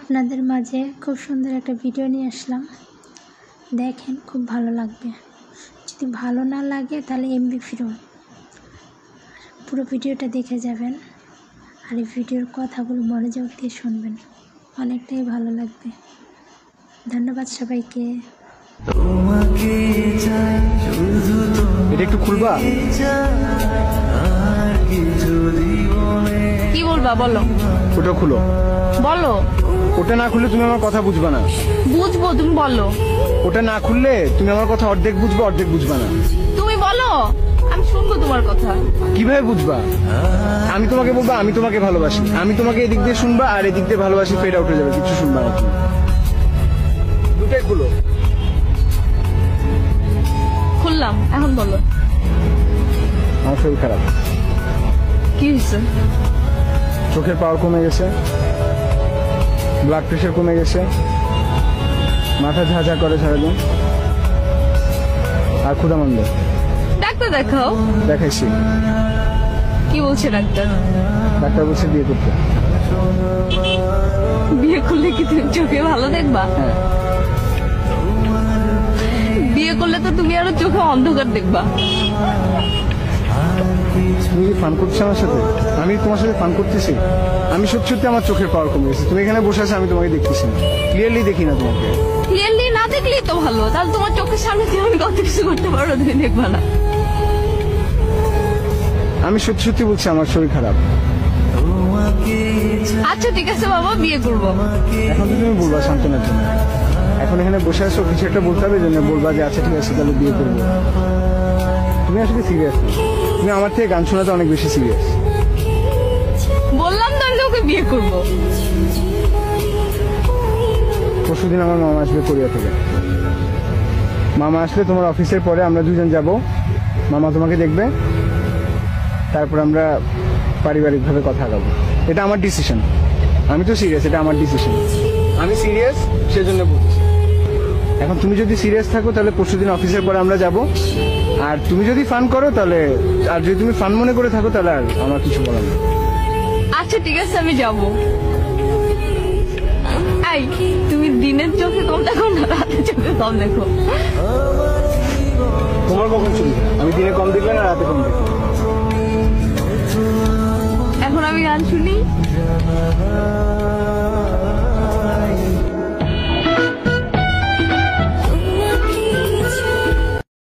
আপনাদের মাঝে খুব সুন্দর একটা ভিডিও নিয়ে আসলাম, দেখেন খুব ভালো লাগবে। যদি ভালো না লাগে তাহলে এমবি ফিরুন, পুরো ভিডিওটা দেখে যাবেন আর এই ভিডিওর কথাগুলো মনোযোগ দিয়ে শুনবেন, অনেকটাই ভালো লাগবে। ধন্যবাদ সবাইকে। এটা একটু খুলবা? কি বলবা বলো? ওটা খুলো। বলো। ওটা না খুললে তুমি আমার কথা বুঝবা না। বুঝবো, তুমি বলো। ওটা না খুললে তুমি আমার কথা অর্ধেক বুঝবে, অর্ধেক বুঝবা না। তুমি বলো, আমি শুনবো তোমার কথা। কিভাবে বুঝবা? আমি তোমাকে বলবো আমি তোমাকে ভালোবাসি, আমি তোমাকে এদিক দিয়ে শুনবা আর এদিক দিয়ে ভালোবাসি ফেড আউট হয়ে যাবে, কিছু শুনবা না তুমি। দুটাই খুলো। খুললাম, এখন বলো। আমার শরীর খারাপ। কি হয়েছে? চোখের পাওয়ার কমে গেছে, ব্লাড প্রেশার কমে গেছে, মাথা ঝাঁঝা করে সারাদিন, আর ক্ষুধামন্দ। ডাক্তার দেখাও। দেখাইছি। কি বলছে ডাক্তার? ডাক্তার বলছে বিয়ে করতে। বিয়ে করলে কি তুমি চোখে ভালো দেখবা? হ্যাঁ। বিয়ে করলে তো তুমি আরো চোখে অন্ধকার দেখবা। তুমি কি ফান করছো আমার সাথে? আমি তোমার সাথে ফান করতেছি? আমি সত্যি সত্যি আমার চোখের পাওয়ার কমে গেছে। তুমি এখানে বসে আছো, আমি তোমাকে দেখতেছি না, ক্লিয়ারলি দেখি না তোমাকে। ক্লিয়ারলি না দেখলেই তো ভালো, তাহলে তোমার চোখের সামনে দিয়ে আমি কত কিছু করতে পারবো, তুমি দেখবা না। আমি সত্যি সত্যি বলছি আমার শরীর খারাপ। আচ্ছা ঠিক আছে বাবা, বিয়ে করবো। এখন তো তুমি বলবা সান্ত্বনার জন্য, এখন এখানে বসে আছো, কিছু একটা বলতে হবে, জন্য বলবা যে আচ্ছা ঠিক আছে তাহলে বিয়ে করবো। তুমি আসলে সিরিয়াস না, তুমি আমার থেকে গান শোনাতে অনেক বেশি সিরিয়াস। বললাম তো আমি তোকে বিয়ে করবো। পরশুদিন আমার মামা আসবে কোরিয়া থেকে। মামা আসলে তোমার অফিসের পরে আমরা দুজন যাব, মামা তোমাকে দেখবে, তারপর আমরা পারিবারিকভাবে কথা আগাবো। এটা আমার ডিসিশন, আমি তো সিরিয়াস, এটা আমার ডিসিশন, আমি সিরিয়াস সেজন্য বলছি। এখন তুমি যদি সিরিয়াস থাকো তাহলে পরশুদিন অফিসের পরে আমরা যাব, আর তুমি যদি ফান করো তাহলে, আর যদি তুমি ফান মনে করে থাকো তাহলে আর আমার কিছু বলার নেই। আচ্ছা ঠিক আছে, আমি যাব। এই তুমি দিনের চোখে কম দেখো না রাতের চোখে কম দেখো? তোমার কখন চলবে? আমি দিনে কম দেখলে না রাতে কম দেখলে? এখন আমি গান শুনি।